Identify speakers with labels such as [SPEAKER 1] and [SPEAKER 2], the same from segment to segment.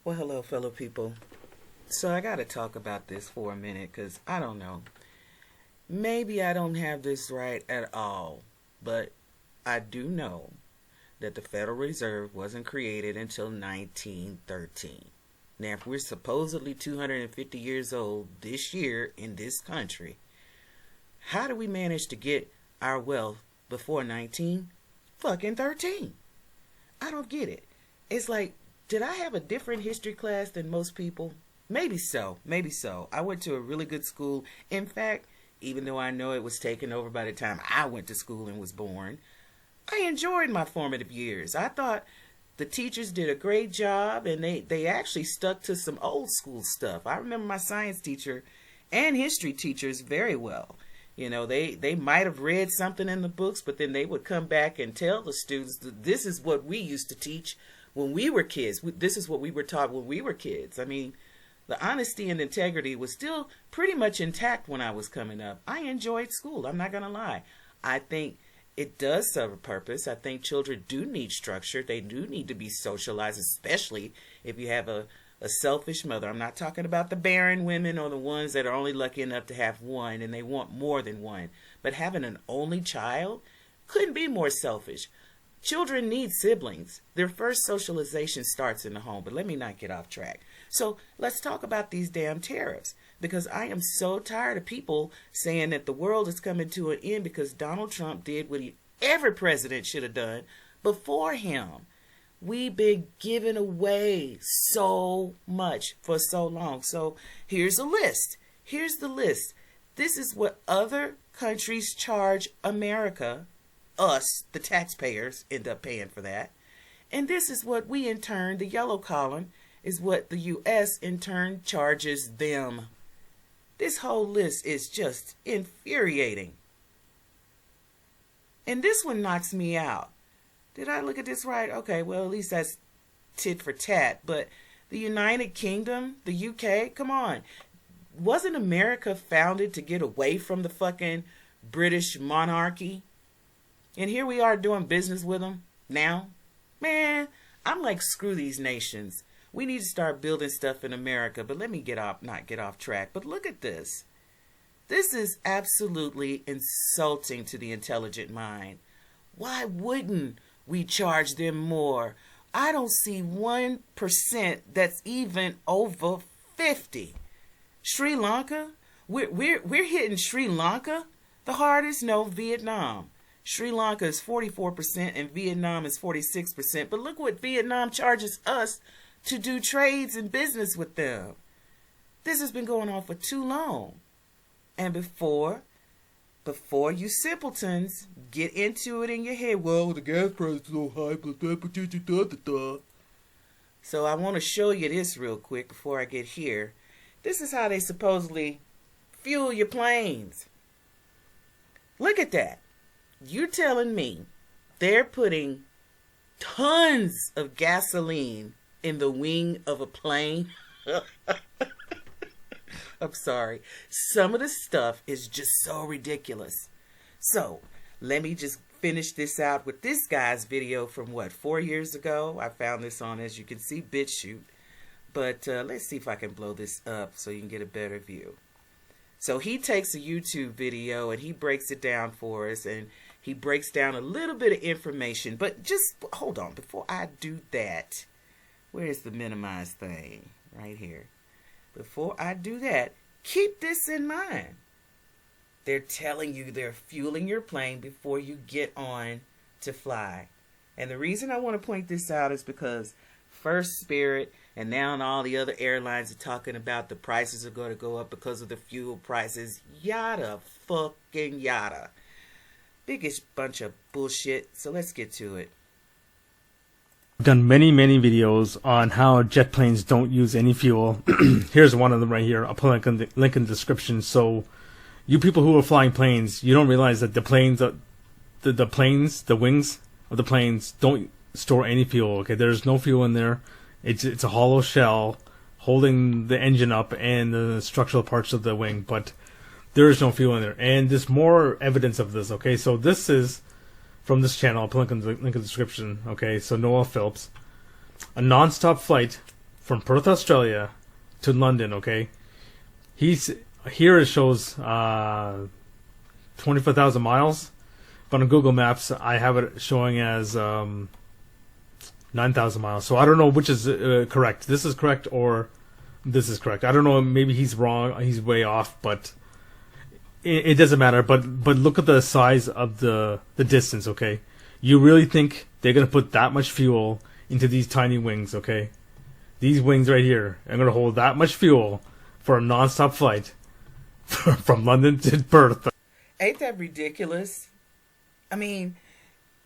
[SPEAKER 1] Well, hello, fellow people. So I got to talk about this for a minute because I don't know. Maybe I don't have this right at all, but I do know that the Federal Reserve wasn't created until 1913. Now, if we're supposedly 250 years old this year in this country, how do we manage to get our wealth before 1913? I don't get it. It's like, did I have a different history class than most people? Maybe so. Maybe so. I went to a really good school. In fact, even though I know it was taken over by the time I went to school and was born, I enjoyed my formative years. I thought the teachers did a great job, and they actually stuck to some old school stuff. I remember my science teacher and history teachers very well. You know, they might have read something in the books, but then they would come back and tell the students that this is what we used to teach when we were kids. This is what we were taught when we were kids. I mean, the honesty and integrity was still pretty much intact when I was coming up. I enjoyed school. I'm not going to lie. I think it does serve a purpose. I think children do need structure. They do need to be socialized, especially if you have a selfish mother. I'm not talking about the barren women or the ones that are only lucky enough to have one and they want more than one. But having an only child couldn't be more selfish. Children need siblings. Their first socialization starts in the home. But let me not get off track. So let's talk about these damn tariffs, because I am so tired of people saying that the world is coming to an end because Donald Trump did what every president should have done before him. We've been giving away so much for so long. So here's a list. Here's the list. This is what other countries charge America. Us, the taxpayers, end up paying for that. And this is what we in turn, the yellow column, is what the U.S. in turn charges them. This whole list is just infuriating. And this one knocks me out. Did I look at this right? Okay, well, at least that's tit for tat. But the United Kingdom, the UK, come on. Wasn't America founded to get away from the fucking British monarchy? And here we are doing business with them now. Man, I'm like, screw these nations. We need to start building stuff in America. But let me not get off track. But look at this. This is absolutely insulting to the intelligent mind. Why wouldn't we charge them more? I don't see 1% that's even over 50. Sri Lanka? We're hitting Sri Lanka the hardest? No, Vietnam. Sri Lanka is 44% and Vietnam is 46%. But look what Vietnam charges us to do trades and business with them. This has been going on for too long. And before you simpletons get into it in your head, well, the gas price is so high. So I want to show you this real quick before I get here. This is how they supposedly fuel your planes. Look at that. You're telling me they're putting tons of gasoline in the wing of a plane? I'm sorry. Some of the stuff is just so ridiculous. So let me just finish this out with this guy's video from 4 years ago. I found this on, as you can see, BitChute. But let's see if I can blow this up so you can get a better view. So he takes a YouTube video and he breaks it down for us, and he breaks down a little bit of information. But just hold on, before I do that, where's the minimize thing? Right here. Before I do that, keep this in mind. They're telling you they're fueling your plane before you get on to fly. And the reason I want to point this out is because First Spirit and now all the other airlines are talking about the prices are going to go up because of the fuel prices. Yada fucking yada. Biggest bunch of bullshit. So let's get to it.
[SPEAKER 2] I've done many videos on how jet planes don't use any fuel. Here's one of them right here. I'll put a link in the description. So you people who are flying planes, you don't realize that the planes, the wings of the planes don't store any fuel. Okay, there's no fuel in there. It's a hollow shell holding the engine up and the structural parts of the wing, but there is no fuel in there. And there's more evidence of this. Okay, so this is from this channel. I'll put a link in the description. Okay, so Noah Phillips, a non-stop flight from Perth, Australia, to London. Okay, here it shows 24,000 miles, but on Google Maps I have it showing as 9,000 miles. So I don't know which is correct. This is correct or this is correct. I don't know. Maybe he's wrong. He's way off, but it doesn't matter. But look at the size of the distance. Okay, you really think they're gonna put that much fuel into these tiny wings? Okay, these wings right here are gonna hold that much fuel for a non-stop flight from London to Perth.
[SPEAKER 1] Ain't that ridiculous? I mean,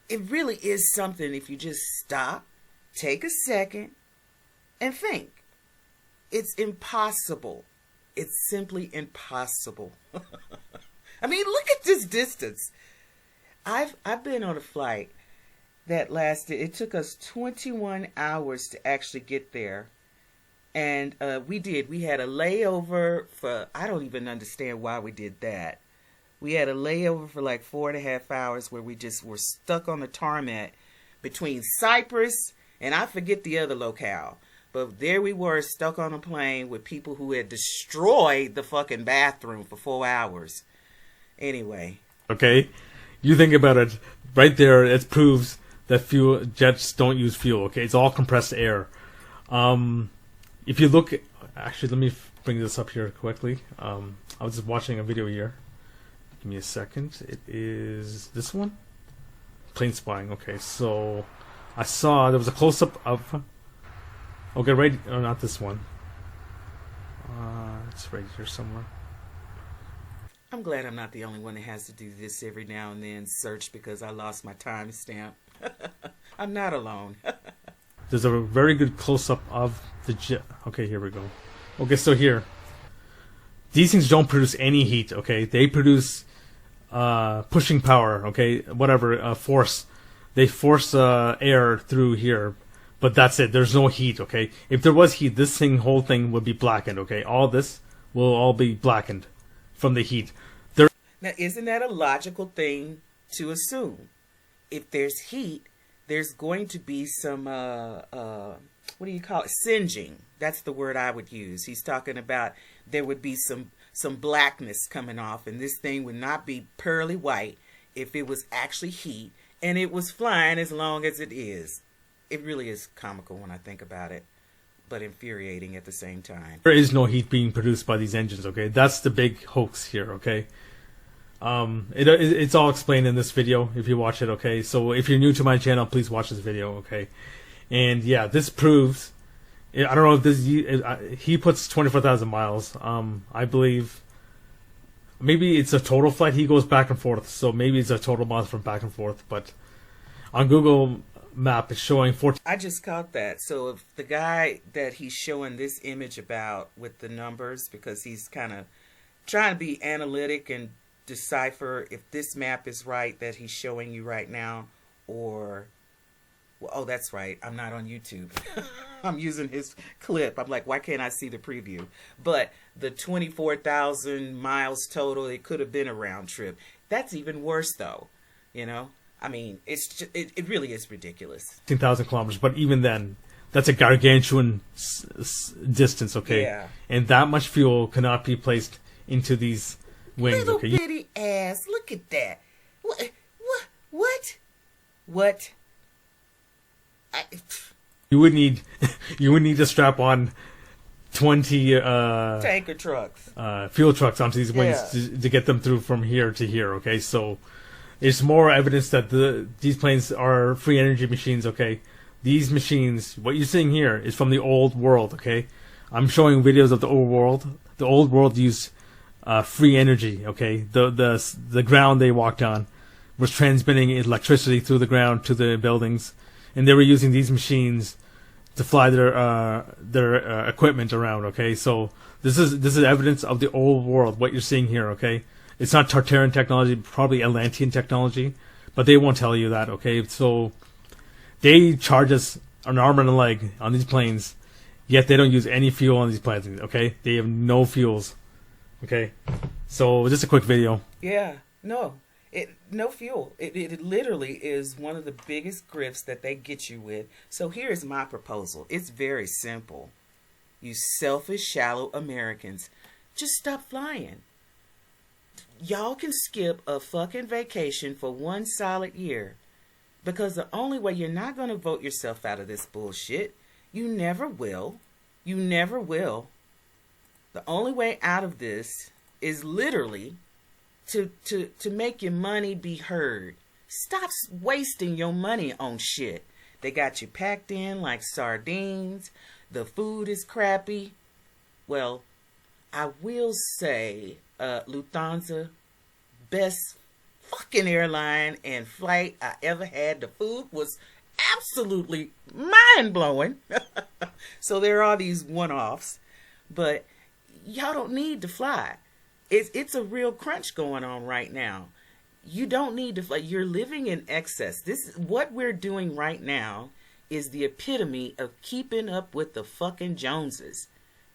[SPEAKER 1] it really is something if you just stop, take a second, and think. It's impossible. It's simply impossible. I mean, look at this distance. I've been on a flight that lasted, it took us 21 hours to actually get there. And we had a layover for, I don't even understand why we did that. We had a layover for like 4.5 hours where we just were stuck on the tarmac between Cyprus and I forget the other locale. But there we were stuck on a plane with people who had destroyed the fucking bathroom for 4 hours. Anyway.
[SPEAKER 2] Okay, you think about it. Right there, it proves that jets don't use fuel. Okay, it's all compressed air. If you look, actually, let me bring this up here quickly. I was just watching a video here. Give me a second. It is this one, plane spying. Okay, so I saw there was a close-up of. Okay, right. Oh, not this one. It's right here somewhere.
[SPEAKER 1] I'm glad I'm not the only one that has to do this every now and then, search because I lost my timestamp. I'm not alone.
[SPEAKER 2] There's a very good close-up of the jet. Okay, here we go. Okay, so here. These things don't produce any heat, okay? They produce pushing power, okay? Whatever, force. They force air through here. But that's it. There's no heat, okay? If there was heat, whole thing would be blackened, okay? All this will all be blackened from the heat.
[SPEAKER 1] Now, isn't that a logical thing to assume? If there's heat, there's going to be some, what do you call it? Singeing. That's the word I would use. He's talking about there would be some blackness coming off, and this thing would not be pearly white if it was actually heat, and it was flying as long as it is. It really is comical when I think about it, but infuriating at the same time.
[SPEAKER 2] There is no heat being produced by these engines, okay? That's the big hoax here, okay? It's all explained in this video if you watch it, okay? So if you're new to my channel, please watch this video, okay? And yeah, this proves, I don't know if this, he puts 24,000 miles. I believe maybe it's a total flight. He goes back and forth, so maybe it's a total miles from back and forth, but on Google Map is showing 14.
[SPEAKER 1] I just caught that. So if the guy that he's showing this image about with the numbers, because he's kind of trying to be analytic and decipher if this map is right that he's showing you right now, or well, oh, that's right, I'm not on YouTube. I'm using his clip. I'm like, why can't I see the preview? But the 24,000 miles total, it could have been a round trip. That's even worse though, you know. I mean, it's just, it really is ridiculous.
[SPEAKER 2] 15,000 kilometers, but even then, that's a gargantuan distance, okay?
[SPEAKER 1] Yeah.
[SPEAKER 2] And that much fuel cannot be placed into these wings,
[SPEAKER 1] Little
[SPEAKER 2] okay?
[SPEAKER 1] bitty ass, look at that. What?
[SPEAKER 2] You would need to strap on 20
[SPEAKER 1] tanker trucks,
[SPEAKER 2] fuel trucks onto these wings to get them through from here to here, okay? So it's more evidence that these planes are free energy machines, okay? These machines, what you're seeing here is from the old world, okay? I'm showing videos of the old world. The old world used free energy, okay? The ground they walked on was transmitting electricity through the ground to the buildings, and they were using these machines to fly their equipment around, okay? So this is evidence of the old world, what you're seeing here, okay? It's not Tartarian technology, probably Atlantean technology, but they won't tell you that, okay? So they charge us an arm and a leg on these planes, yet they don't use any fuel on these planes, okay? They have no fuels, okay? So just a quick video.
[SPEAKER 1] Yeah, no fuel. It literally is one of the biggest grifts that they get you with. So here's my proposal. It's very simple. You selfish, shallow Americans. Just stop flying. Y'all can skip a fucking vacation for 1 solid year. Because the only way you're not going to vote yourself out of this bullshit, you never will. You never will. The only way out of this is literally to make your money be heard. Stop wasting your money on shit. They got you packed in like sardines. The food is crappy. Well, I will say Lufthansa, best fucking airline and flight I ever had. The food was absolutely mind-blowing. So there are these one-offs. But y'all don't need to fly. It's a real crunch going on right now. You don't need to fly. You're living in excess. What we're doing right now is the epitome of keeping up with the fucking Joneses.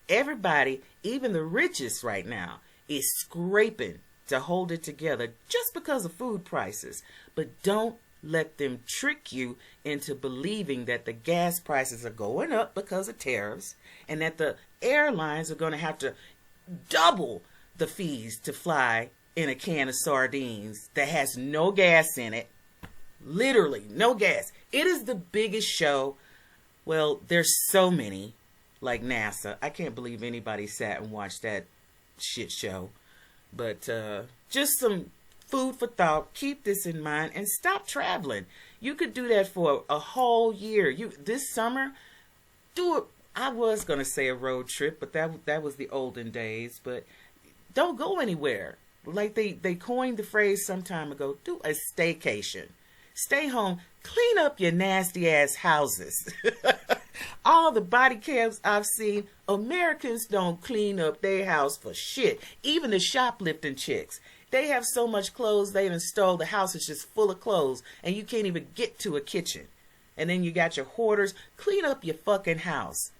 [SPEAKER 1] Everybody, even the richest right now, is scraping to hold it together just because of food prices. But don't let them trick you into believing that the gas prices are going up because of tariffs and that the airlines are going to have to double the fees to fly in a can of sardines that has no gas in it. Literally, no gas. It is the biggest show. Well, there's so many, like NASA. I can't believe anybody sat and watched that shit show. But just some food for thought. Keep this in mind and stop traveling. You could do that for a whole year. This summer, do it. I was going to say a road trip, but that was the olden days. But don't go anywhere. Like they coined the phrase some time ago, do a staycation. Stay home. Clean up your nasty ass houses. All the body cams I've seen, Americans don't clean up their house for shit. Even the shoplifting chicks. They have so much clothes they done stole. The house is just full of clothes and you can't even get to a kitchen. And then you got your hoarders. Clean up your fucking house.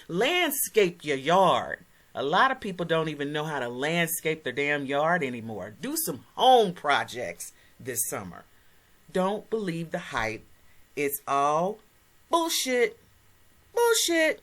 [SPEAKER 1] Landscape your yard. A lot of people don't even know how to landscape their damn yard anymore. Do some home projects this summer. Don't believe the hype. It's all bullshit. Bullshit.